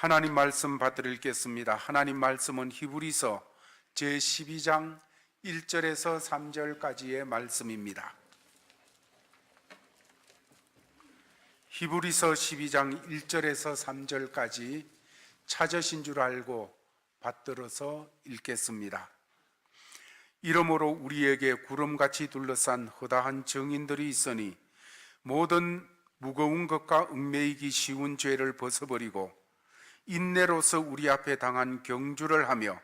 하나님 말씀 받들어 읽겠습니다. 하나님 말씀은 히브리서 제12장 1절에서 3절까지의 말씀입니다. 히브리서 12장 1절에서 3절까지 찾으신 줄 알고 받들어서 읽겠습니다. 이러므로 우리에게 구름같이 둘러싼 허다한 증인들이 있으니 모든 무거운 것과 얽매이기 쉬운 죄를 벗어버리고 인내로서 우리 앞에 당한 경주를 하며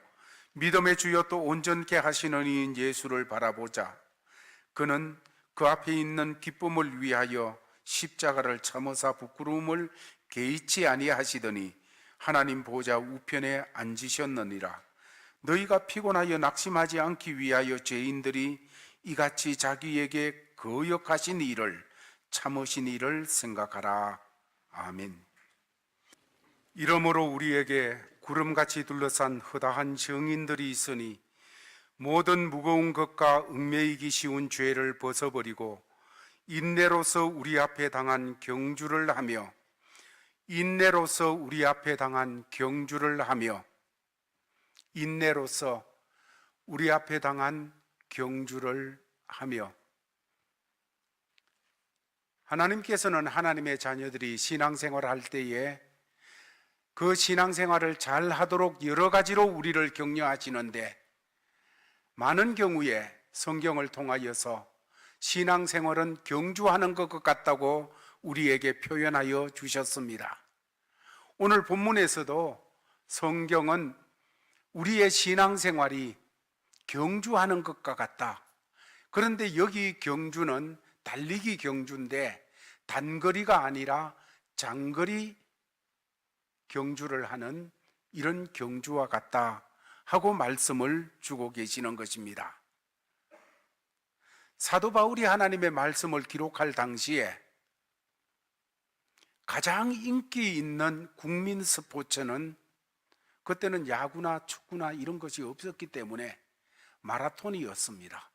믿음의 주여 또 온전케 하시는 이인 예수를 바라보자. 그는 그 앞에 있는 기쁨을 위하여 십자가를 참으사 부끄러움을 개의치 아니하시더니 하나님 보좌 우편에 앉으셨느니라. 너희가 피곤하여 낙심하지 않기 위하여 죄인들이 이같이 자기에게 거역하신 일을 참으신 일을 생각하라. 아멘. 이러므로 우리에게 구름같이 둘러싼 허다한 증인들이 있으니 모든 무거운 것과 얽매이기 쉬운 죄를 벗어버리고 인내로서 우리 앞에 당한 경주를 하며 인내로서 우리 앞에 당한 경주를 하며 인내로서 우리 앞에 당한 경주를 하며 하나님께서는 하나님의 자녀들이 신앙생활을 할 때에 그 신앙생활을 잘 하도록 여러 가지로 우리를 격려하시는데 많은 경우에 성경을 통하여서 신앙생활은 경주하는 것 같다고 우리에게 표현하여 주셨습니다. 오늘 본문에서도 성경은 우리의 신앙생활이 경주하는 것과 같다. 그런데 여기 경주는 달리기 경주인데 단거리가 아니라 장거리 경주를 하는 이런 경주와 같다 하고 말씀을 주고 계시는 것입니다. 사도 바울이 하나님의 말씀을 기록할 당시에 가장 인기 있는 국민 스포츠는 그때는 야구나 축구나 이런 것이 없었기 때문에 마라톤이었습니다.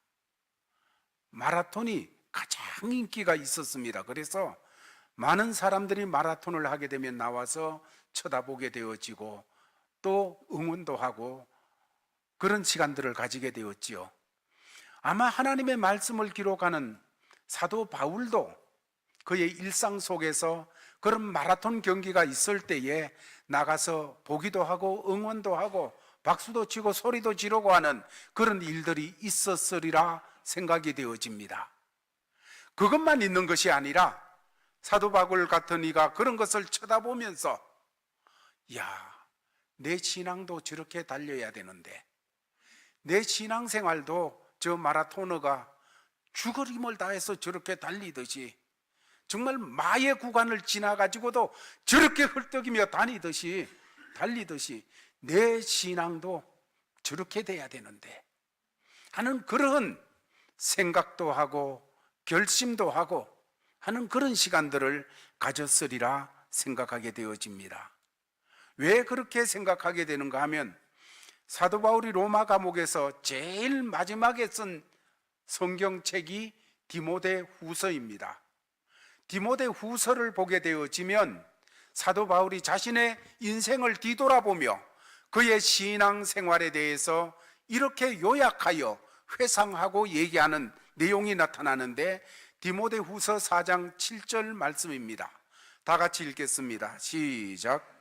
마라톤이 가장 인기가 있었습니다. 그래서 많은 사람들이 마라톤을 하게 되면 나와서 쳐다보게 되어지고 또 응원도 하고 그런 시간들을 가지게 되었지요. 아마 하나님의 말씀을 기록하는 사도 바울도 그의 일상 속에서 그런 마라톤 경기가 있을 때에 나가서 보기도 하고 응원도 하고 박수도 치고 소리도 지르고 하는 그런 일들이 있었으리라 생각이 되어집니다. 그것만 있는 것이 아니라 사도 바울 같은 이가 그런 것을 쳐다보면서 내 신앙도 저렇게 달려야 되는데 내 신앙생활도 저 마라토너가 죽을 힘을 다해서 저렇게 달리듯이 정말 마의 구간을 지나가지고도 저렇게 헐떡이며 달리듯이 내 신앙도 저렇게 돼야 되는데 하는 그런 생각도 하고 결심도 하고 하는 그런 시간들을 가졌으리라 생각하게 되어집니다. 왜 그렇게 생각하게 되는가 하면 사도 바울이 로마 감옥에서 제일 마지막에 쓴 성경책이 디모데 후서입니다. 디모데 후서를 보게 되어지면 사도 바울이 자신의 인생을 뒤돌아보며 그의 신앙 생활에 대해서 이렇게 요약하여 회상하고 얘기하는 내용이 나타나는데 디모데 후서 4장 7절 말씀입니다. 다 같이 읽겠습니다. 시작.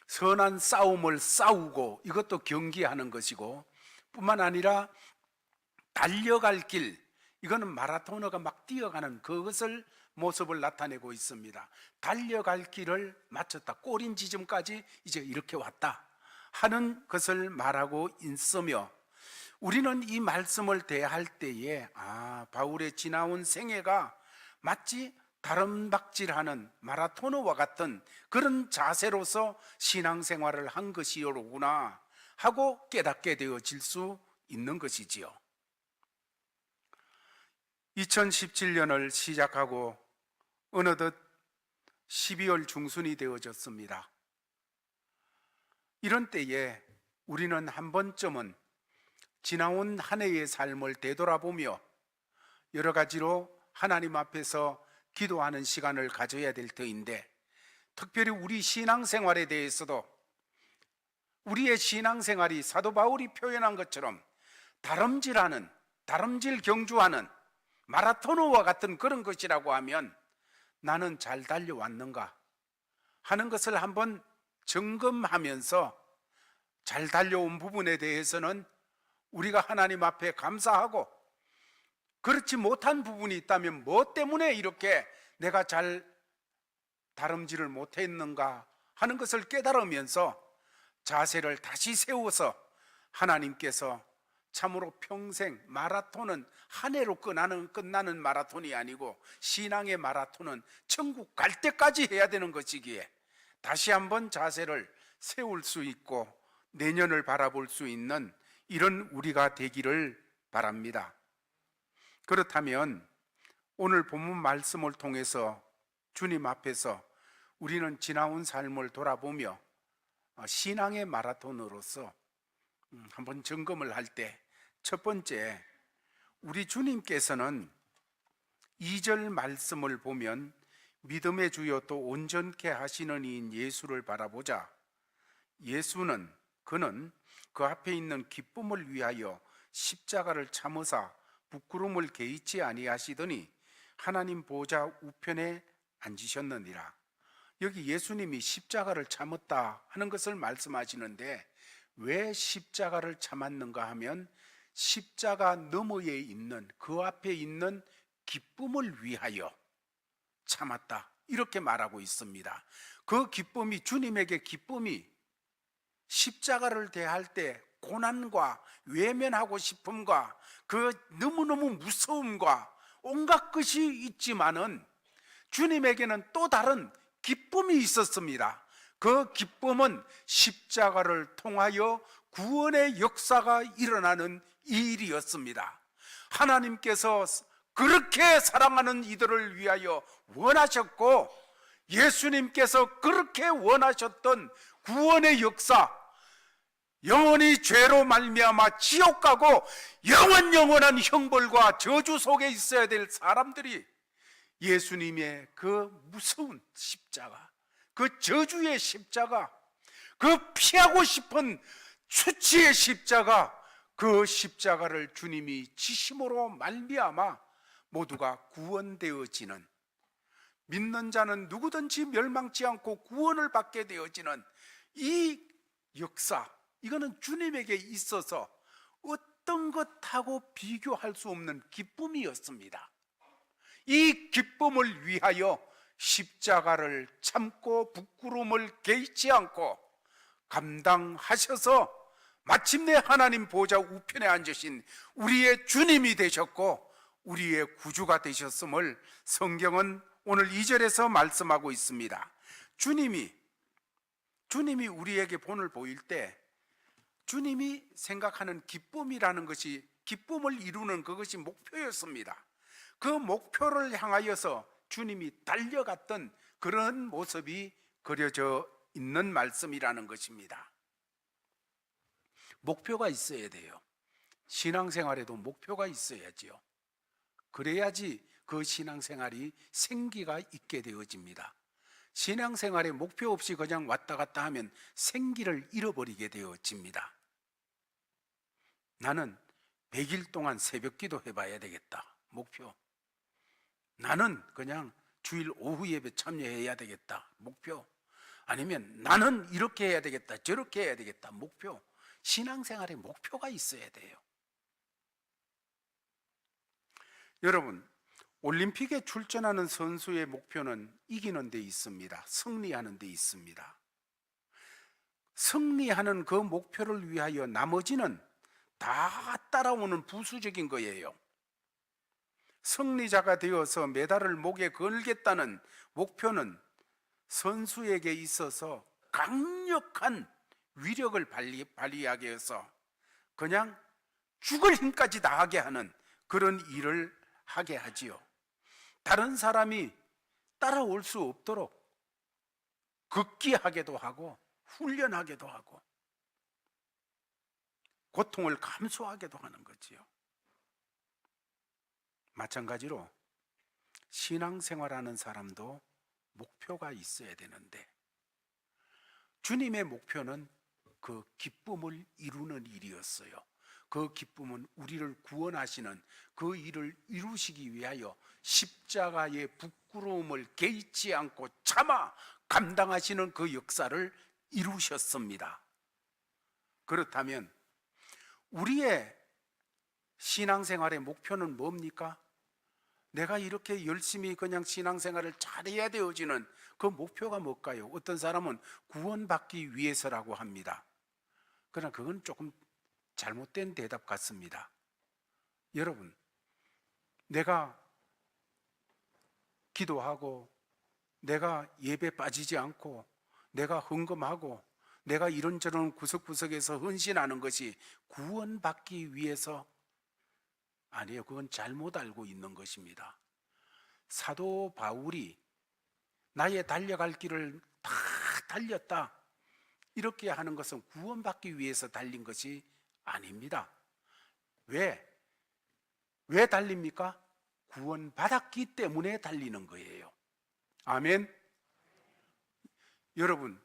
선한 싸움을 싸우고 이것도 경기하는 것이고 뿐만 아니라 달려갈 길, 이거는 마라토너가 막 뛰어가는 그것을 모습을 나타내고 있습니다. 달려갈 길을 마쳤다. 꼬린 지점까지 이제 이렇게 왔다 하는 것을 말하고 있으며 우리는 이 말씀을 대할 때에 바울의 지나온 생애가 마치 다름박질하는 마라토너와 같은 그런 자세로서 신앙생활을 한 것이로구나 하고 깨닫게 되어질 수 있는 것이지요. 2017년을 시작하고 어느덧 12월 중순이 되어졌습니다. 이런 때에 우리는 한 번쯤은 지나온 한 해의 삶을 되돌아보며 여러 가지로 하나님 앞에서 기도하는 시간을 가져야 될 터인데, 특별히 우리 신앙생활에 대해서도 우리의 신앙생활이 사도 바울이 표현한 것처럼 다름질 경주하는 마라토너와 같은 그런 것이라고 하면, 나는 잘 달려왔는가 하는 것을 한번 점검하면서 잘 달려온 부분에 대해서는 우리가 하나님 앞에 감사하고, 그렇지 못한 부분이 있다면 뭐 때문에 이렇게 내가 잘 다름질을 못했는가 하는 것을 깨달으면서 자세를 다시 세워서, 하나님께서 참으로 평생, 마라톤은 한 해로 끝나는 마라톤이 아니고 신앙의 마라톤은 천국 갈 때까지 해야 되는 것이기에 다시 한번 자세를 세울 수 있고 내년을 바라볼 수 있는 이런 우리가 되기를 바랍니다. 그렇다면 오늘 본문 말씀을 통해서 주님 앞에서 우리는 지나온 삶을 돌아보며 신앙의 마라톤으로서 한번 점검을 할 때, 첫 번째, 우리 주님께서는 2절 말씀을 보면 믿음의 주요 또 온전케 하시는 이인 예수를 바라보자. 예수는, 그는 그 앞에 있는 기쁨을 위하여 십자가를 참으사 부끄러움을 개의치 아니하시더니 하나님 보좌 우편에 앉으셨느니라. 여기 예수님이 십자가를 참았다 하는 것을 말씀하시는데, 왜 십자가를 참았는가 하면 십자가 너머에 있는, 그 앞에 있는 기쁨을 위하여 참았다, 이렇게 말하고 있습니다. 그 기쁨이, 주님에게 기쁨이 십자가를 대할 때 고난과 외면하고 싶음과 그 너무너무 무서움과 온갖 것이 있지만은 주님에게는 또 다른 기쁨이 있었습니다. 그 기쁨은 십자가를 통하여 구원의 역사가 일어나는 일이었습니다. 하나님께서 그렇게 사랑하는 이들을 위하여 원하셨고, 예수님께서 그렇게 원하셨던 구원의 역사, 영원히 죄로 말미암아 지옥 가고 영원한 형벌과 저주 속에 있어야 될 사람들이 예수님의 그 무서운 십자가, 그 저주의 십자가, 그 피하고 싶은 수치의 십자가, 그 십자가를 주님이 지심으로 말미암아 모두가 구원되어지는, 믿는 자는 누구든지 멸망치 않고 구원을 받게 되어지는 이 역사, 이거는 주님에게 있어서 어떤 것하고 비교할 수 없는 기쁨이었습니다. 이 기쁨을 위하여 십자가를 참고 부끄러움을 개의치 않고 감당하셔서 마침내 하나님 보좌 우편에 앉으신 우리의 주님이 되셨고 우리의 구주가 되셨음을 성경은 오늘 2절에서 말씀하고 있습니다. 주님이 우리에게 본을 보일 때 주님이 생각하는 기쁨이라는 것이, 기쁨을 이루는 그것이 목표였습니다. 그 목표를 향하여서 주님이 달려갔던 그런 모습이 그려져 있는 말씀이라는 것입니다. 목표가 있어야 돼요. 신앙생활에도 목표가 있어야지요. 그래야지 그 신앙생활이 생기가 있게 되어집니다. 신앙생활에 목표 없이 그냥 왔다 갔다 하면 생기를 잃어버리게 되어집니다. 나는 100일 동안 새벽기도 해봐야 되겠다, 목표. 나는 그냥 주일 오후 예배 참여해야 되겠다, 목표. 아니면 나는 이렇게 해야 되겠다, 저렇게 해야 되겠다, 목표. 신앙생활에 목표가 있어야 돼요. 여러분, 올림픽에 출전하는 선수의 목표는 이기는 데 있습니다. 승리하는 데 있습니다. 승리하는 그 목표를 위하여 나머지는 다 따라오는 부수적인 거예요. 승리자가 되어서 메달을 목에 걸겠다는 목표는 선수에게 있어서 강력한 위력을 발휘하게 해서 그냥 죽을 힘까지 다하게 하는 그런 일을 하게 하지요. 다른 사람이 따라올 수 없도록 극기하게도 하고 훈련하게도 하고 고통을 감수하게도 하는 거지요. 마찬가지로 신앙생활하는 사람도 목표가 있어야 되는데, 주님의 목표는 그 기쁨을 이루는 일이었어요. 그 기쁨은 우리를 구원하시는 그 일을 이루시기 위하여 십자가의 부끄러움을 개의치 않고 참아 감당하시는 그 역사를 이루셨습니다. 그렇다면 우리의 신앙생활의 목표는 뭡니까? 내가 이렇게 열심히 그냥 신앙생활을 잘해야 되어지는 그 목표가 뭘까요? 어떤 사람은 구원받기 위해서라고 합니다. 그러나 그건 조금 잘못된 대답 같습니다. 여러분, 내가 기도하고 내가 예배 빠지지 않고 내가 헌금하고 내가 이런저런 구석구석에서 헌신하는 것이 구원받기 위해서, 아니에요. 그건 잘못 알고 있는 것입니다. 사도 바울이 나의 달려갈 길을 다 달렸다, 이렇게 하는 것은 구원받기 위해서 달린 것이 아닙니다. 왜 달립니까? 구원받았기 때문에 달리는 거예요. 아멘. 여러분,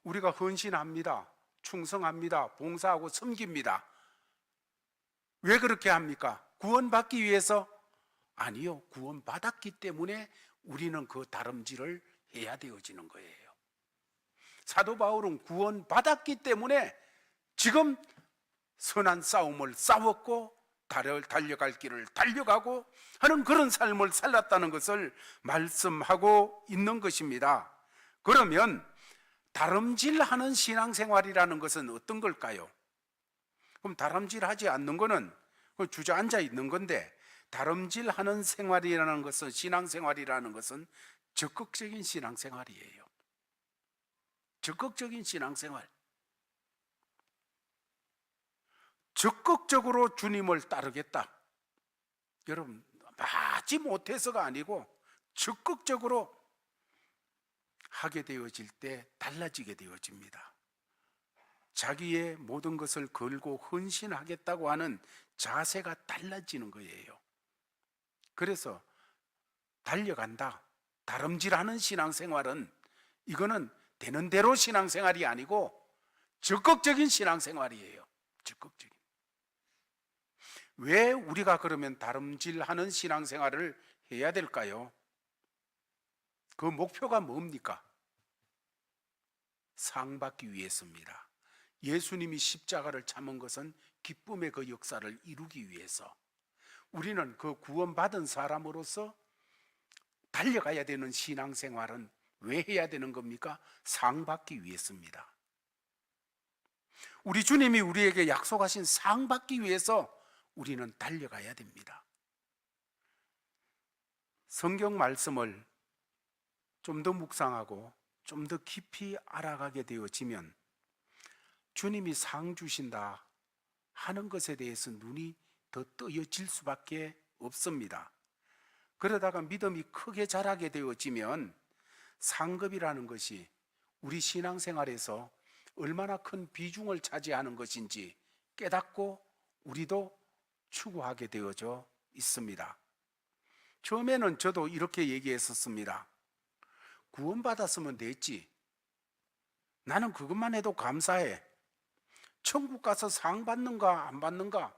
우리가 헌신합니다, 충성합니다, 봉사하고 섬깁니다. 왜 그렇게 합니까? 구원받기 위해서? 아니요, 구원받았기 때문에 우리는 그 다름질을 해야 되어지는 거예요. 사도 바울은 구원받았기 때문에 지금 선한 싸움을 싸웠고 달려갈 길을 달려가고 하는 그런 삶을 살았다는 것을 말씀하고 있는 것입니다. 그러면 다름질하는 신앙생활이라는 것은 어떤 걸까요? 그럼 다름질하지 않는 것은 주저앉아 있는 건데, 다름질하는 생활이라는 것은, 신앙생활이라는 것은 적극적인 신앙생활이에요. 적극적인 신앙생활. 적극적으로 주님을 따르겠다. 여러분, 마지 못해서가 아니고 적극적으로 하게 되어질 때 달라지게 되어집니다. 자기의 모든 것을 걸고 헌신하겠다고 하는 자세가 달라지는 거예요. 그래서 달려간다, 다름질하는 신앙생활은, 이거는 되는 대로 신앙생활이 아니고 적극적인 신앙생활이에요. 적극적인. 왜 우리가 그러면 다름질하는 신앙생활을 해야 될까요? 그 목표가 뭡니까? 상 받기 위해서입니다. 예수님이 십자가를 참은 것은 기쁨의 그 역사를 이루기 위해서, 우리는 그 구원받은 사람으로서 달려가야 되는 신앙생활은 왜 해야 되는 겁니까? 상 받기 위해서입니다. 우리 주님이 우리에게 약속하신 상 받기 위해서 우리는 달려가야 됩니다. 성경 말씀을 좀 더 묵상하고 좀 더 깊이 알아가게 되어지면 주님이 상 주신다 하는 것에 대해서 눈이 더 뜨여질 수밖에 없습니다. 그러다가 믿음이 크게 자라게 되어지면 상급이라는 것이 우리 신앙생활에서 얼마나 큰 비중을 차지하는 것인지 깨닫고 우리도 추구하게 되어져 있습니다. 처음에는 저도 이렇게 얘기했었습니다. 구원받았으면 됐지, 나는 그것만 해도 감사해, 천국 가서 상 받는가 안 받는가,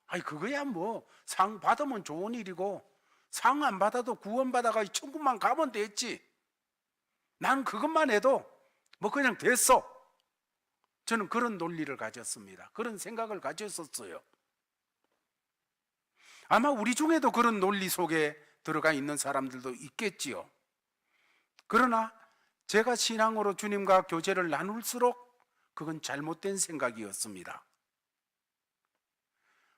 아니 그거야 뭐 상 받으면 좋은 일이고 상 안 받아도 구원받아가 천국만 가면 됐지, 난 그것만 해도 뭐 그냥 됐어. 저는 그런 논리를 가졌습니다. 그런 생각을 가졌었어요. 아마 우리 중에도 그런 논리 속에 들어가 있는 사람들도 있겠지요. 그러나 제가 신앙으로 주님과 교제를 나눌수록 그건 잘못된 생각이었습니다.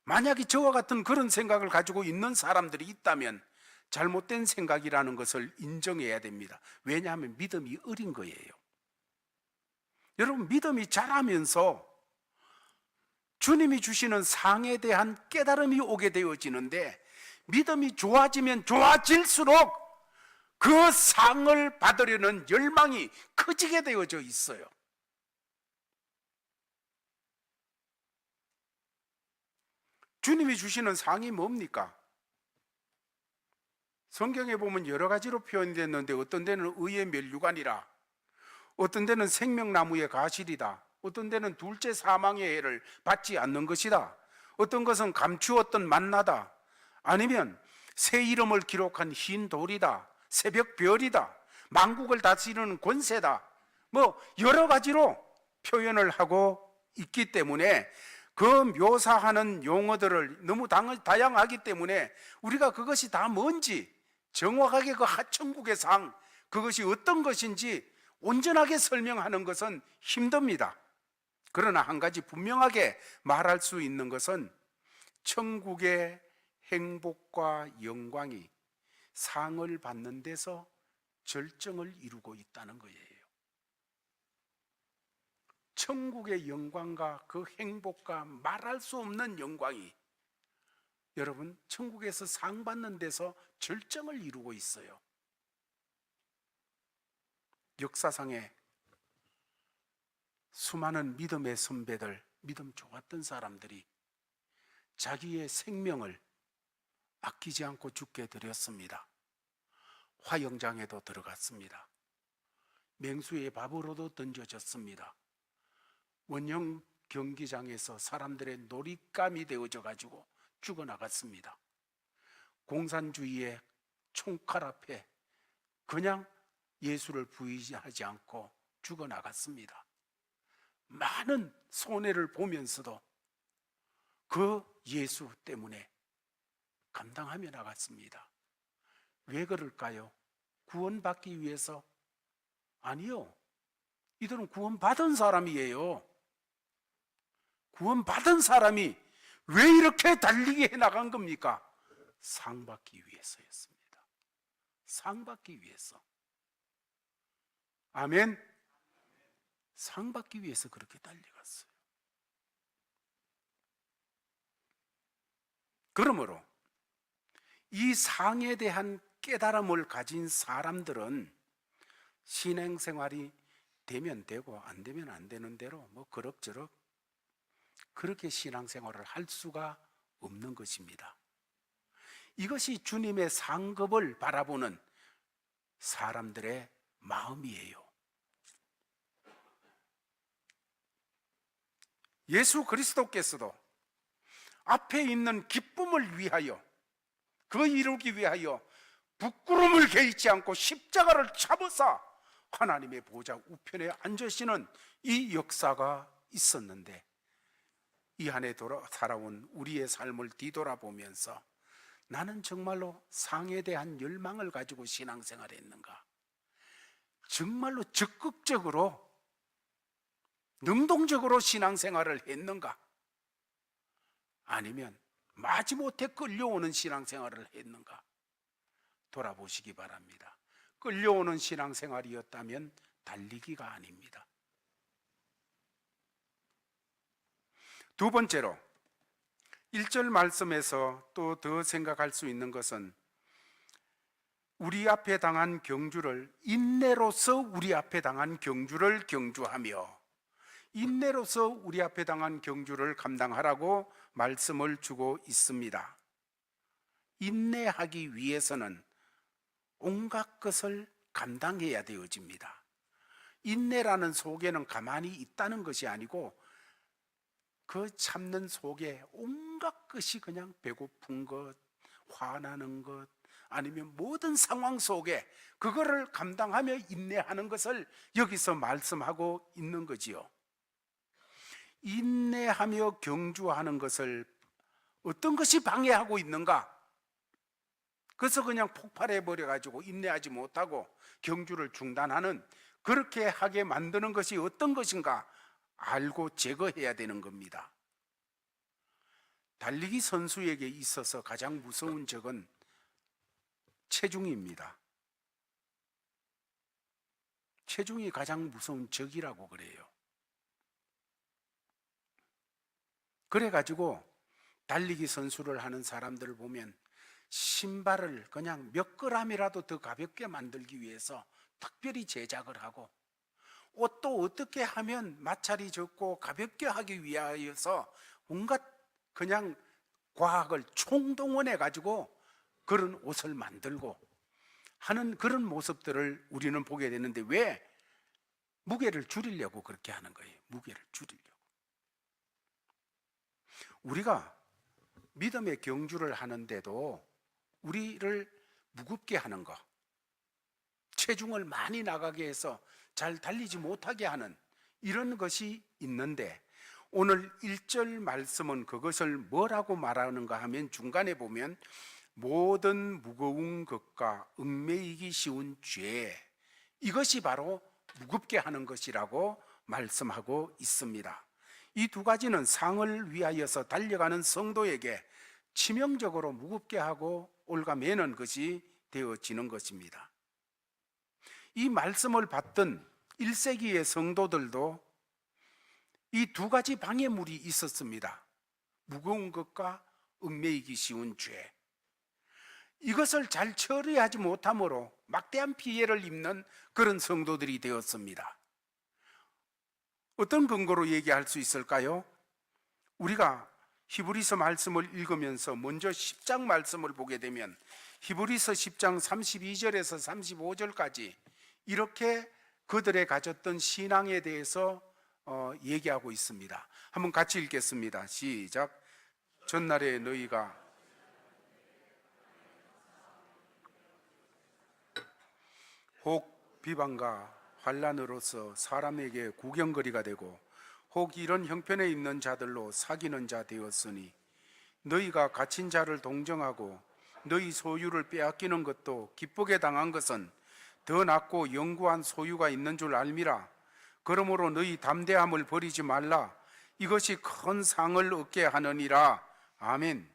만약에 저와 같은 그런 생각을 가지고 있는 사람들이 있다면 잘못된 생각이라는 것을 인정해야 됩니다. 왜냐하면 믿음이 어린 거예요. 여러분, 믿음이 자라면서 주님이 주시는 상에 대한 깨달음이 오게 되어지는데, 믿음이 좋아지면 좋아질수록 그 상을 받으려는 열망이 커지게 되어져 있어요. 주님이 주시는 상이 뭡니까? 성경에 보면 여러 가지로 표현이 됐는데 어떤 데는 의의 면류관이라, 어떤 데는 생명나무의 가실이다, 어떤 데는 둘째 사망의 해를 받지 않는 것이다, 어떤 것은 감추었던 만나다, 아니면 새 이름을 기록한 흰 돌이다, 새벽 별이다, 만국을 다스리는 권세다, 뭐 여러 가지로 표현을 하고 있기 때문에 그 묘사하는 용어들을 너무 다양하기 때문에 우리가 그것이 다 뭔지 정확하게 그 하천국의 상, 그것이 어떤 것인지 온전하게 설명하는 것은 힘듭니다. 그러나 한 가지 분명하게 말할 수 있는 것은 천국의 행복과 영광이 상을 받는 데서 절정을 이루고 있다는 거예요. 천국의 영광과 그 행복과 말할 수 없는 영광이 여러분 천국에서 상 받는 데서 절정을 이루고 있어요. 역사상에 수많은 믿음의 선배들, 믿음 좋았던 사람들이 자기의 생명을 아끼지 않고 죽게 드렸습니다. 화영장에도 들어갔습니다. 맹수의 밥으로도 던져졌습니다. 원형 경기장에서 사람들의 놀잇감이 되어져 가지고 죽어나갔습니다. 공산주의의 총칼 앞에 그냥 예수를 부인하지 않고 죽어나갔습니다. 많은 손해를 보면서도 그 예수 때문에 감당하며 나갔습니다. 왜 그럴까요? 구원받기 위해서? 아니요. 이들은 구원받은 사람이에요. 구원받은 사람이 왜 이렇게 달리게 해나간 겁니까? 상 받기 위해서였습니다. 상 받기 위해서. 아멘. 상 받기 위해서 그렇게 달려갔어요. 그러므로 이 상에 대한 깨달음을 가진 사람들은 신앙생활이 되면 되고 안 되면 안 되는 대로 뭐 그럭저럭 그렇게 신앙생활을 할 수가 없는 것입니다. 이것이 주님의 상급을 바라보는 사람들의 마음이에요. 예수 그리스도께서도 앞에 있는 기쁨을 위하여, 그 이루기 위하여 부끄러움을 개의치 않고 십자가를 잡으사 하나님의 보좌 우편에 앉으시는 이 역사가 있었는데, 이 안에 살아온 우리의 삶을 뒤돌아보면서 나는 정말로 상에 대한 열망을 가지고 신앙생활을 했는가? 정말로 적극적으로 능동적으로 신앙생활을 했는가? 아니면 마지못해 끌려오는 신앙생활을 했는가? 돌아보시기 바랍니다. 끌려오는 신앙생활이었다면 달리기가 아닙니다. 두 번째로 1절 말씀에서 또 더 생각할 수 있는 것은 우리 앞에 당한 경주를 인내로서 우리 앞에 당한 경주를 경주하며 인내로서 우리 앞에 당한 경주를 감당하라고 말씀을 주고 있습니다. 인내하기 위해서는 온갖 것을 감당해야 되어집니다. 인내라는 속에는 가만히 있다는 것이 아니고 그 참는 속에 온갖 것이 그냥 배고픈 것, 화나는 것, 아니면 모든 상황 속에 그거를 감당하며 인내하는 것을 여기서 말씀하고 있는 거지요. 인내하며 경주하는 것을 어떤 것이 방해하고 있는가? 그래서 그냥 폭발해 버려가지고 인내하지 못하고 경주를 중단하는, 그렇게 하게 만드는 것이 어떤 것인가 알고 제거해야 되는 겁니다. 달리기 선수에게 있어서 가장 무서운 적은 체중입니다. 체중이 가장 무서운 적이라고 그래요. 그래가지고 달리기 선수를 하는 사람들을 보면 신발을 그냥 몇 그램이라도 더 가볍게 만들기 위해서 특별히 제작을 하고, 옷도 어떻게 하면 마찰이 적고 가볍게 하기 위하여서 온갖 그냥 과학을 총동원해 가지고 그런 옷을 만들고 하는 그런 모습들을 우리는 보게 되는데, 왜? 무게를 줄이려고 그렇게 하는 거예요. 무게를 줄이려고. 우리가 믿음의 경주를 하는데도 우리를 무겁게 하는 것, 체중을 많이 나가게 해서 잘 달리지 못하게 하는 이런 것이 있는데, 오늘 1절 말씀은 그것을 뭐라고 말하는가 하면, 중간에 보면 모든 무거운 것과 얽매이기 쉬운 죄, 이것이 바로 무겁게 하는 것이라고 말씀하고 있습니다. 이 두 가지는 상을 위하여서 달려가는 성도에게 치명적으로 무겁게 하고 올가매는 것이 되어지는 것입니다. 이 말씀을 받던 1세기의 성도들도 이 두 가지 방해물이 있었습니다. 무거운 것과 얽매이기 쉬운 죄. 이것을 잘 처리하지 못함으로 막대한 피해를 입는 그런 성도들이 되었습니다. 어떤 근거로 얘기할 수 있을까요? 우리가 히브리서 말씀을 읽으면서 먼저 10장 말씀을 보게 되면, 히브리서 10장 32절에서 35절까지 이렇게 그들의 가졌던 신앙에 대해서 얘기하고 있습니다. 한번 같이 읽겠습니다. 시작. 전날에 너희가 혹 비방과 환난으로서 사람에게 구경거리가 되고 혹 이런 형편에 있는 자들로 사귀는 자 되었으니, 너희가 갇힌 자를 동정하고 너희 소유를 빼앗기는 것도 기쁘게 당한 것은 더 낫고 영구한 소유가 있는 줄 알미라. 그러므로 너희 담대함을 버리지 말라. 이것이 큰 상을 얻게 하느니라. 아멘.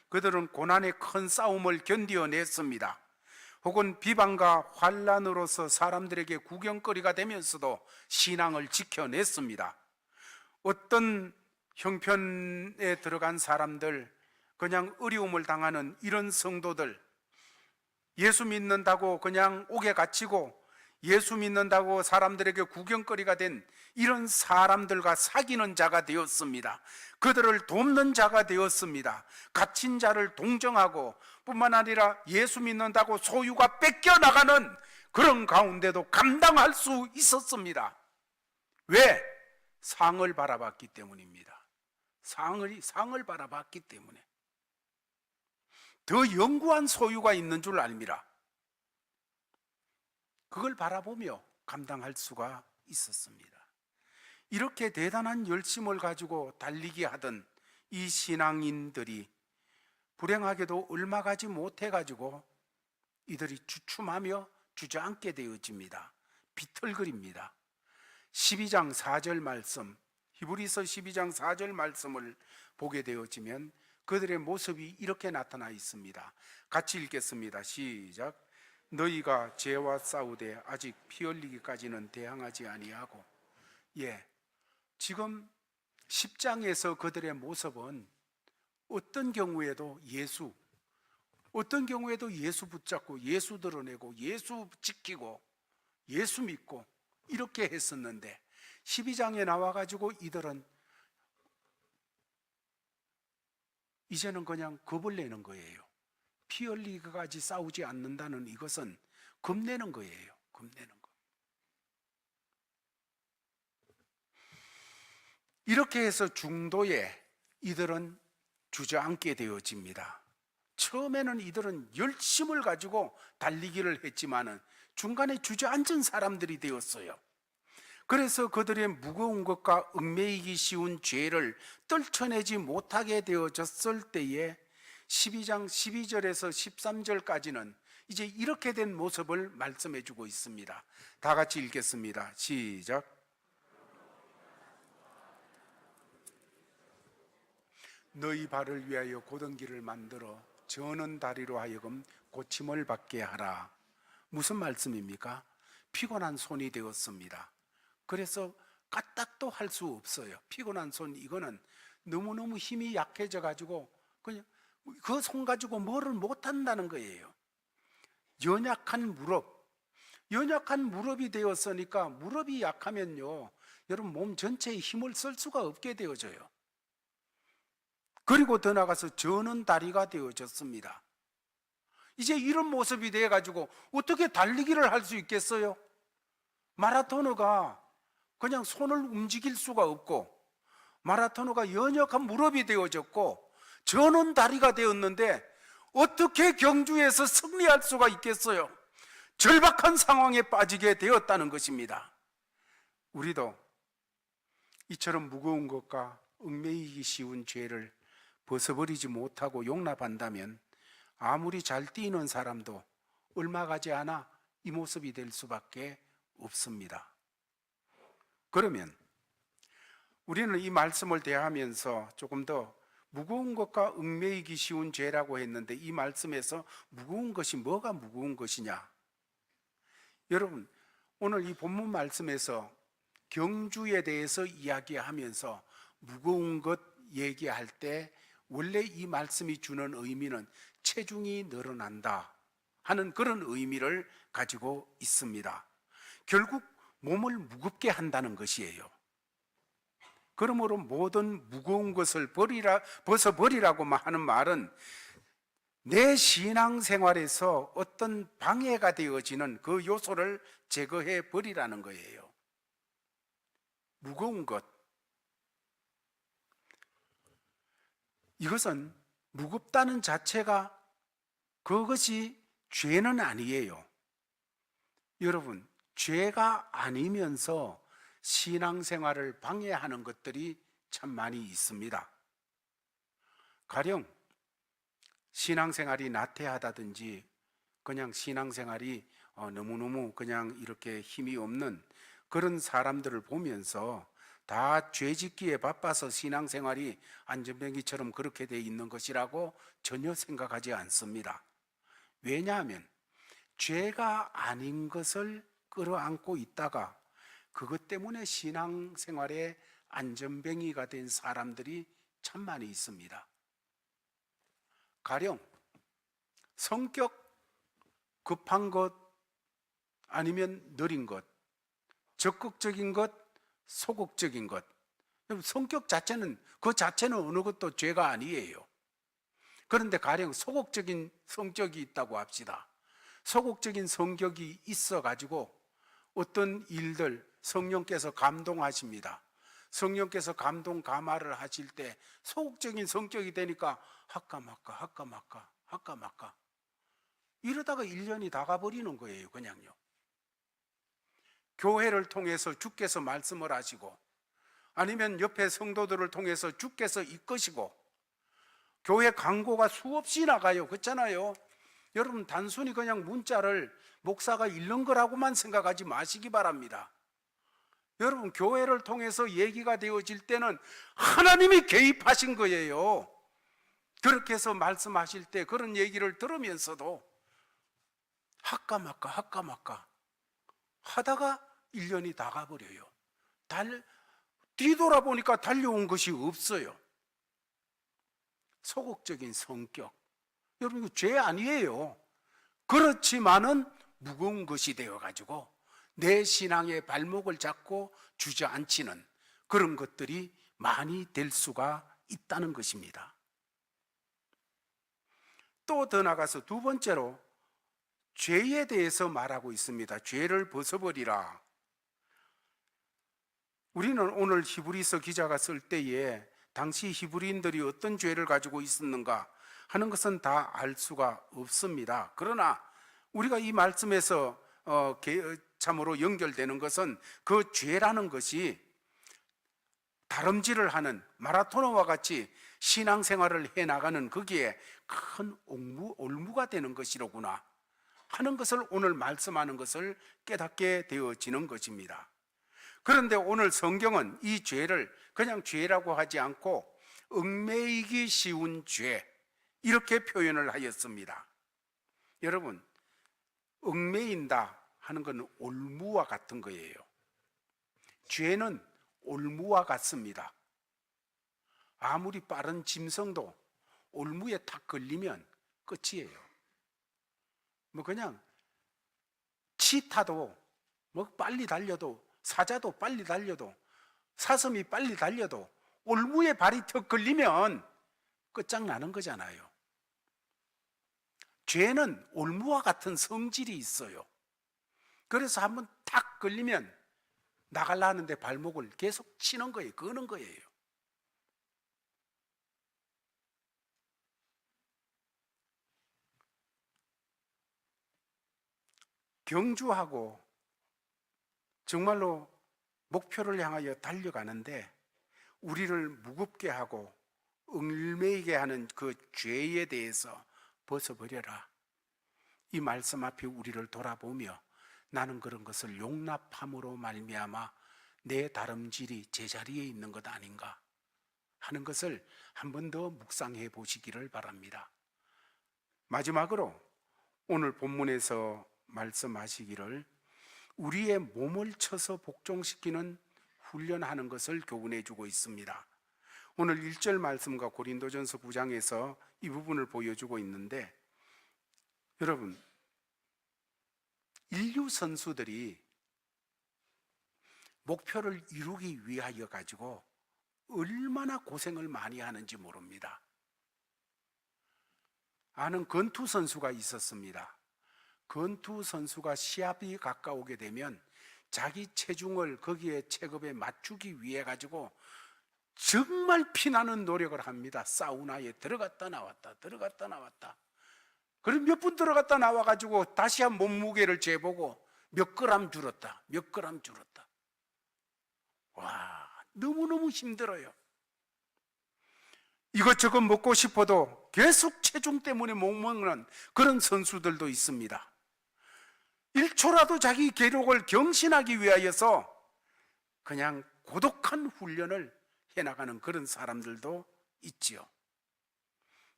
그들은 고난의 큰 싸움을 견디어냈습니다. 혹은 비방과 환난으로서 사람들에게 구경거리가 되면서도 신앙을 지켜냈습니다. 어떤 형편에 들어간 사람들, 그냥 어려움을 당하는 이런 성도들, 예수 믿는다고 그냥 옥에 갇히고 예수 믿는다고 사람들에게 구경거리가 된 이런 사람들과 사귀는 자가 되었습니다. 그들을 돕는 자가 되었습니다. 갇힌 자를 동정하고 뿐만 아니라 예수 믿는다고 소유가 뺏겨나가는 그런 가운데도 감당할 수 있었습니다. 왜? 상을 바라봤기 때문입니다. 상을 바라봤기 때문에. 더 영구한 소유가 있는 줄 알미라. 그걸 바라보며 감당할 수가 있었습니다. 이렇게 대단한 열심을 가지고 달리기 하던 이 신앙인들이 불행하게도 얼마 가지 못해가지고 이들이 주춤하며 주저앉게 되어집니다. 비틀거립니다. 12장 4절 말씀, 히브리서 12장 4절 말씀을 보게 되어지면 그들의 모습이 이렇게 나타나 있습니다. 같이 읽겠습니다. 시작. 너희가 죄와 싸우되 아직 피 흘리기까지는 대항하지 아니하고. 지금 10장에서 그들의 모습은 어떤 경우에도 예수 붙잡고 예수 드러내고 예수 지키고 예수 믿고 이렇게 했었는데, 12장에 나와가지고 이들은 이제는 그냥 겁을 내는 거예요. 피 흘리기까지 싸우지 않는다는 이것은 겁내는 거예요. 겁내는 거. 이렇게 해서 중도에 이들은 주저앉게 되어집니다. 처음에는 이들은 열심을 가지고 달리기를 했지만은 중간에 주저앉은 사람들이 되었어요. 그래서 그들의 무거운 것과 얽매이기 쉬운 죄를 떨쳐내지 못하게 되어졌을 때에 12장 12절에서 13절까지는 이제 이렇게 된 모습을 말씀해 주고 있습니다. 다 같이 읽겠습니다. 시작. 너희 발을 위하여 곧은 길을 만들어 저는 다리로 하여금 고침을 받게 하라. 무슨 말씀입니까? 피곤한 손이 되었습니다. 그래서 까딱도 할 수 없어요. 피곤한 손, 이거는 너무너무 힘이 약해져 가지고 그냥 그 손 가지고 뭐를 못 한다는 거예요. 연약한 무릎이 되었으니까, 무릎이 약하면요, 여러분 몸 전체에 힘을 쓸 수가 없게 되어져요. 그리고 더 나가서 저는 다리가 되어졌습니다. 이제 이런 모습이 돼가지고 어떻게 달리기를 할 수 있겠어요? 마라토너가 그냥 손을 움직일 수가 없고, 마라토너가 연약한 무릎이 되어졌고 저는 다리가 되었는데 어떻게 경주에서 승리할 수가 있겠어요? 절박한 상황에 빠지게 되었다는 것입니다. 우리도 이처럼 무거운 것과 얽매이기 쉬운 죄를 벗어버리지 못하고 용납한다면 아무리 잘 뛰는 사람도 얼마 가지 않아 이 모습이 될 수밖에 없습니다. 그러면 우리는 이 말씀을 대하면서 조금 더 무거운 것과 얽매이기 쉬운 죄라고 했는데, 이 말씀에서 무거운 것이 뭐가 무거운 것이냐? 여러분, 오늘 이 본문 말씀에서 경주에 대해서 이야기하면서 무거운 것 얘기할 때 원래 이 말씀이 주는 의미는 체중이 늘어난다 하는 그런 의미를 가지고 있습니다. 결국 몸을 무겁게 한다는 것이에요. 그러므로 모든 무거운 것을 벗어버리라고 하는 말은 내 신앙생활에서 어떤 방해가 되어지는 그 요소를 제거해 버리라는 거예요. 무거운 것, 이것은 무겁다는 자체가 그것이 죄는 아니에요. 여러분, 죄가 아니면서 신앙생활을 방해하는 것들이 참 많이 있습니다. 가령 신앙생활이 나태하다든지 그냥 신앙생활이 너무너무 그냥 이렇게 힘이 없는 그런 사람들을 보면서 다 죄짓기에 바빠서 신앙생활이 안전뱅이처럼 그렇게 돼 있는 것이라고 전혀 생각하지 않습니다. 왜냐하면 죄가 아닌 것을 끌어안고 있다가 그것 때문에 신앙생활에 안전뱅이가 된 사람들이 참 많이 있습니다. 가령 성격 급한 것, 아니면 느린 것, 적극적인 것, 소극적인 것. 성격 자체는 그 자체는 어느 것도 죄가 아니에요. 그런데 가령 소극적인 성격이 있다고 합시다. 소극적인 성격이 있어 가지고 어떤 일들 성령께서 감동하십니다. 성령께서 감동 감화를 하실 때 소극적인 성격이 되니까 할까 말까 이러다가 1년이 다 가버리는 거예요. 그냥요. 교회를 통해서 주께서 말씀을 하시고, 아니면 옆에 성도들을 통해서 주께서 이끄시고, 교회 광고가 수없이 나가요. 그렇잖아요. 여러분, 단순히 그냥 문자를 목사가 읽는 거라고만 생각하지 마시기 바랍니다. 여러분, 교회를 통해서 얘기가 되어질 때는 하나님이 개입하신 거예요. 그렇게 해서 말씀하실 때 그런 얘기를 들으면서도 할까 말까 하다가 1년이 다 가버려요. 뒤돌아보니까 달려온 것이 없어요. 소극적인 성격, 여러분, 이거 죄 아니에요. 그렇지만은 무거운 것이 되어가지고 내 신앙의 발목을 잡고 주저앉히는 그런 것들이 많이 될 수가 있다는 것입니다. 또 더 나가서 두 번째로 죄에 대해서 말하고 있습니다. 죄를 벗어버리라. 우리는 오늘 히브리서 기자가 쓸 때에 당시 히브리인들이 어떤 죄를 가지고 있었는가 하는 것은 다 알 수가 없습니다. 그러나 우리가 이 말씀에서 참으로 연결되는 것은 그 죄라는 것이 다름질을 하는 마라토너와 같이 신앙생활을 해나가는 거기에 큰 올무가 되는 것이로구나 하는 것을 오늘 말씀하는 것을 깨닫게 되어지는 것입니다. 그런데 오늘 성경은 이 죄를 그냥 죄라고 하지 않고 얽매이기 쉬운 죄, 이렇게 표현을 하였습니다. 여러분, 얽매인다 하는 건 올무와 같은 거예요. 죄는 올무와 같습니다. 아무리 빠른 짐승도 올무에 탁 걸리면 끝이에요. 뭐 그냥 치타도 뭐 빨리 달려도, 사자도 빨리 달려도, 사슴이 빨리 달려도 올무에 발이 턱 걸리면 끝장나는 거잖아요. 죄는 올무와 같은 성질이 있어요. 그래서 한번 탁 걸리면 나갈라 하는데 발목을 계속 치는 거예요. 끄는 거예요. 경주하고 정말로 목표를 향하여 달려가는데 우리를 무겁게 하고 얽매이게 하는 그 죄에 대해서 벗어버려라. 이 말씀 앞에 우리를 돌아보며 나는 그런 것을 용납함으로 말미암아 내 다름질이 제자리에 있는 것 아닌가 하는 것을 한 번 더 묵상해 보시기를 바랍니다. 마지막으로 오늘 본문에서 말씀하시기를 우리의 몸을 쳐서 복종시키는 훈련하는 것을 교훈해 주고 있습니다. 오늘 1절 말씀과 고린도전서 9장에서 이 부분을 보여주고 있는데, 여러분, 인류 선수들이 목표를 이루기 위하여 가지고 얼마나 고생을 많이 하는지 모릅니다. 아는 권투 선수가 있었습니다. 권투 선수가 시합이 가까우게 되면 자기 체중을 거기에 체급에 맞추기 위해 가지고 정말 피나는 노력을 합니다. 사우나에 들어갔다 나왔다 들어갔다 나왔다. 그럼 몇 분 들어갔다 나와 가지고 다시 한 몸무게를 재보고 몇 그램 줄었다 몇 그램 줄었다. 와, 너무너무 힘들어요. 이것저것 먹고 싶어도 계속 체중 때문에 못 먹는 그런 선수들도 있습니다. 1초라도 자기 기록을 경신하기 위하여서 그냥 고독한 훈련을 해나가는 그런 사람들도 있지요.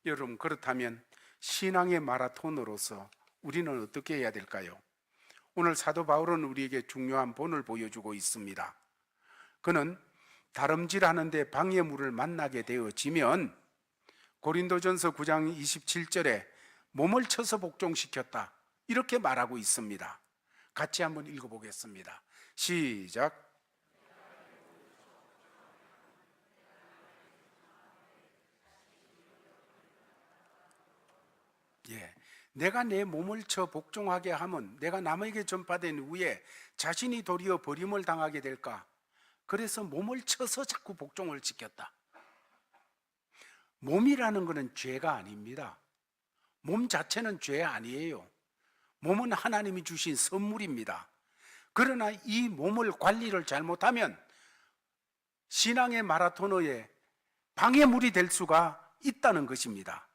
여러분, 그렇다면 신앙의 마라톤으로서 우리는 어떻게 해야 될까요? 오늘 사도 바울은 우리에게 중요한 본을 보여주고 있습니다. 그는 다름질하는데 방해물을 만나게 되어지면 고린도전서 9장 27절에 몸을 쳐서 복종시켰다 이렇게 말하고 있습니다. 같이 한번 읽어보겠습니다. 시작. 예, 내가 내 몸을 쳐 복종하게 하면 내가 남에게 전파된 후에 자신이 도리어 버림을 당하게 될까? 그래서 몸을 쳐서 자꾸 복종을 지켰다. 몸이라는 것은 죄가 아닙니다. 몸 자체는 죄 아니에요. 몸은 하나님이 주신 선물입니다. 그러나 이 몸을 관리를 잘못하면 신앙의 마라토너에 방해물이 될 수가 있다는 것입니다.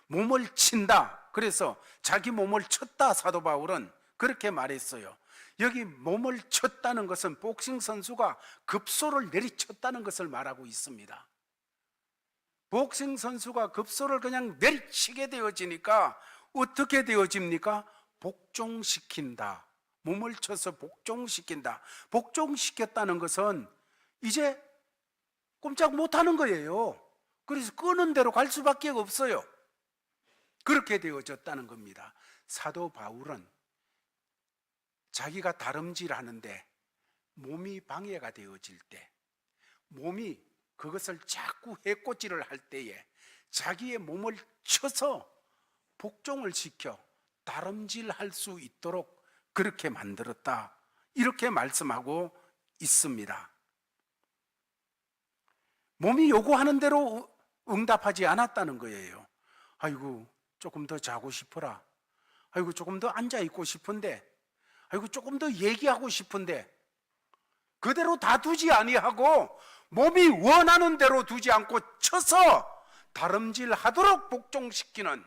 몸을 친다. 그래서 자기 몸을 쳤다. 사도 바울은 그렇게 말했어요. 여기 몸을 쳤다는 것은 복싱 선수가 급소를 내리쳤다는 것을 말하고 있습니다. 복싱 선수가 급소를 그냥 내리치게 되어지니까 어떻게 되어집니까? 복종시킨다. 몸을 쳐서 복종시킨다. 복종시켰다는 것은 이제 꼼짝 못하는 거예요. 그래서 끄는 대로 갈 수밖에 없어요. 그렇게 되어졌다는 겁니다. 사도 바울은 자기가 다름질하는데 몸이 방해가 되어질 때, 몸이 그것을 자꾸 해코지를 할 때에 자기의 몸을 쳐서 복종을 시켜 다름질할 수 있도록 그렇게 만들었다. 이렇게 말씀하고 있습니다. 몸이 요구하는 대로 응답하지 않았다는 거예요. 아이고, 조금 더 자고 싶어라. 아이고, 조금 더 앉아 있고 싶은데. 아이고, 조금 더 얘기하고 싶은데. 그대로 다 두지 아니하고 몸이 원하는 대로 두지 않고 쳐서 다름질하도록 복종시키는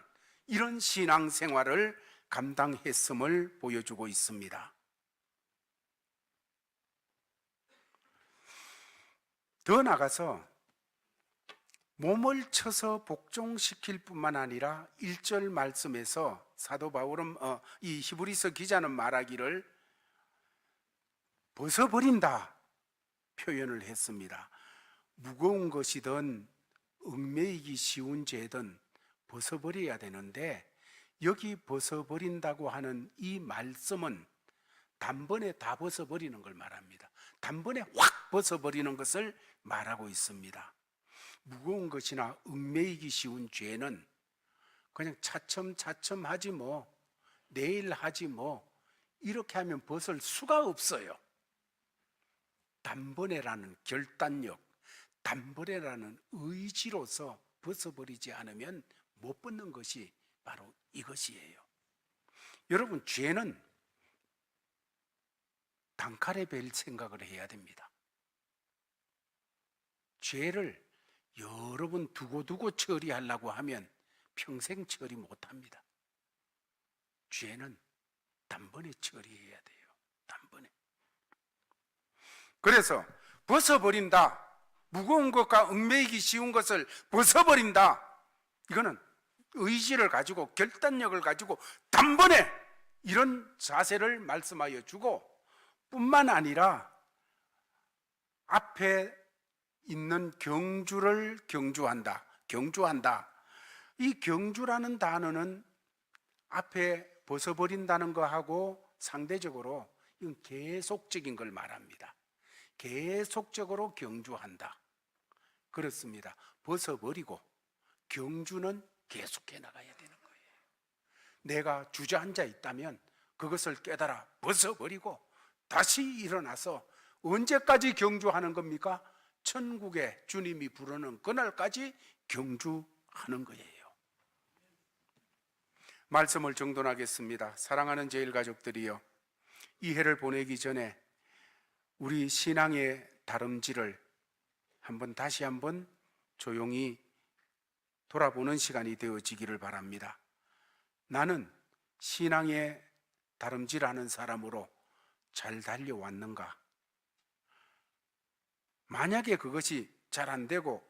이런 신앙생활을 감당했음을 보여주고 있습니다. 더 나아가서 몸을 쳐서 복종시킬 뿐만 아니라 1절 말씀에서 사도 바울은 이 히브리서 기자는 말하기를 벗어버린다 표현을 했습니다. 무거운 것이든 얽매이기 쉬운 죄든 벗어버려야 되는데 여기 벗어버린다고 하는 이 말씀은 단번에 다 벗어버리는 걸 말합니다. 단번에 확 벗어버리는 것을 말하고 있습니다. 무거운 것이나 얽매이기 쉬운 죄는 그냥 차츰차츰 하지 뭐, 내일 하지 뭐, 이렇게 하면 벗을 수가 없어요. 단번에라는 결단력, 단번에라는 의지로서 벗어버리지 않으면 못 벗는 것이 바로 이것이에요. 여러분, 죄는 단칼에 뵐 생각을 해야 됩니다. 죄를 여러 번 두고두고 처리하려고 하면 평생 처리 못합니다. 죄는 단번에 처리해야 돼요. 단번에. 그래서 벗어버린다. 무거운 것과 얽매이기 쉬운 것을 벗어버린다. 이거는 의지를 가지고 결단력을 가지고 단번에 이런 자세를 말씀하여 주고, 뿐만 아니라 앞에 있는 경주를 경주한다. 이 경주라는 단어는 앞에 벗어버린다는 거하고 상대적으로 이건 계속적인 걸 말합니다. 계속적으로 경주한다. 그렇습니다. 벗어버리고 경주는 계속해 나가야 되는 거예요. 내가 주저앉아 있다면 그것을 깨달아 벗어버리고 다시 일어나서 언제까지 경주하는 겁니까? 천국에 주님이 부르는 그날까지 경주하는 거예요. 말씀을 정돈하겠습니다. 사랑하는 제일가족들이요, 이 해를 보내기 전에 우리 신앙의 다름질을 다시 한번 조용히 돌아보는 시간이 되어지기를 바랍니다. 나는 신앙의 다름질하는 사람으로 잘 달려왔는가? 만약에 그것이 잘 안 되고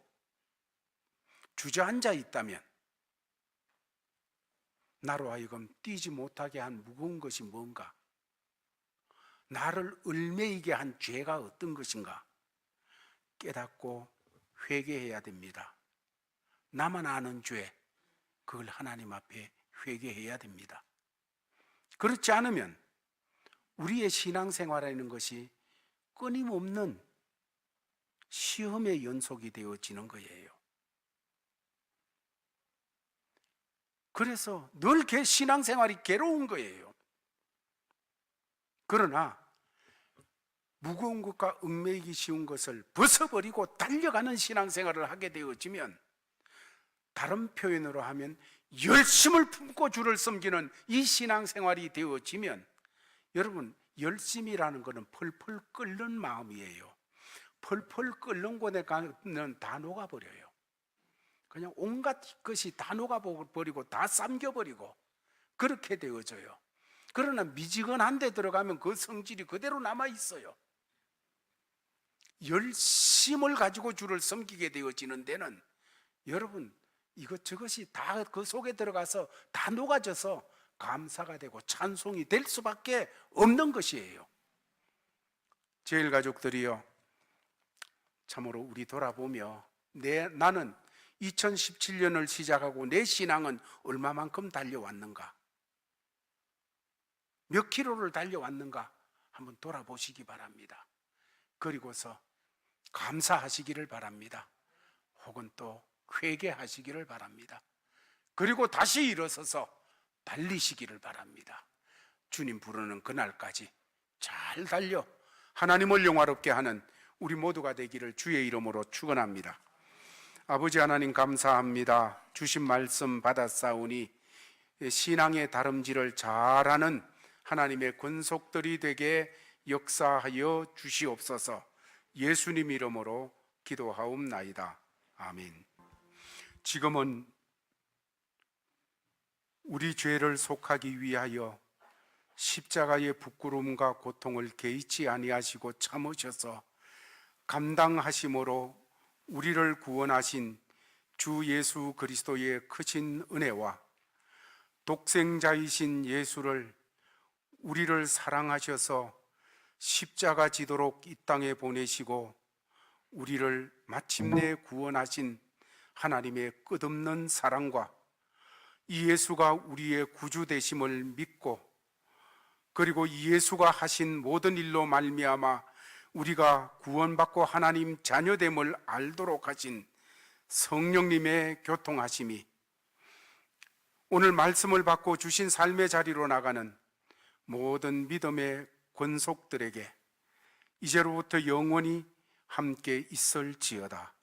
주저앉아 있다면 나로 하여금 뛰지 못하게 한 무거운 것이 뭔가? 나를 얽매이게 한 죄가 어떤 것인가? 깨닫고 회개해야 됩니다. 나만 아는 죄, 그걸 하나님 앞에 회개해야 됩니다. 그렇지 않으면 우리의 신앙생활이라는 것이 끊임없는 시험의 연속이 되어지는 거예요. 그래서 늘 신앙생활이 괴로운 거예요. 그러나 무거운 것과 얽매이기 쉬운 것을 벗어버리고 달려가는 신앙생활을 하게 되어지면, 다른 표현으로 하면 열심을 품고 주를 섬기는 이 신앙생활이 되어지면, 여러분, 열심이라는 것은 펄펄 끓는 마음이에요. 펄펄 끓는 곳에 가면 다 녹아버려요. 그냥 온갖 것이 다 녹아버리고 다 삼겨버리고 그렇게 되어져요. 그러나 미지근한 데 들어가면 그 성질이 그대로 남아있어요. 열심을 가지고 주를 섬기게 되어지는 데는 여러분, 저것이 다 그 속에 들어가서 다 녹아져서 감사가 되고 찬송이 될 수밖에 없는 것이에요. 제일가족들이요, 참으로 우리 돌아보며 나는 2017년을 시작하고 내 신앙은 얼마만큼 달려왔는가? 몇 킬로를 달려왔는가? 한번 돌아보시기 바랍니다. 그리고서 감사하시기를 바랍니다. 혹은 또 회개하시기를 바랍니다. 그리고 다시 일어서서 달리시기를 바랍니다. 주님 부르는 그날까지 잘 달려 하나님을 영화롭게 하는 우리 모두가 되기를 주의 이름으로 축원합니다. 아버지 하나님, 감사합니다. 주신 말씀 받았사오니 신앙의 다름질을 잘하는 하나님의 권속들이 되게 역사하여 주시옵소서. 예수님 이름으로 기도하옵나이다. 아멘. 지금은 우리 죄를 속하기 위하여 십자가의 부끄러움과 고통을 개의치 아니하시고 참으셔서 감당하심으로 우리를 구원하신 주 예수 그리스도의 크신 은혜와 독생자이신 예수를 우리를 사랑하셔서 십자가 지도록 이 땅에 보내시고 우리를 마침내 구원하신 하나님의 끝없는 사랑과 이 예수가 우리의 구주 되심을 믿고, 그리고 이 예수가 하신 모든 일로 말미암아 우리가 구원받고 하나님 자녀됨을 알도록 하신 성령님의 교통하심이 오늘 말씀을 받고 주신 삶의 자리로 나가는 모든 믿음의 권속들에게 이제로부터 영원히 함께 있을지어다.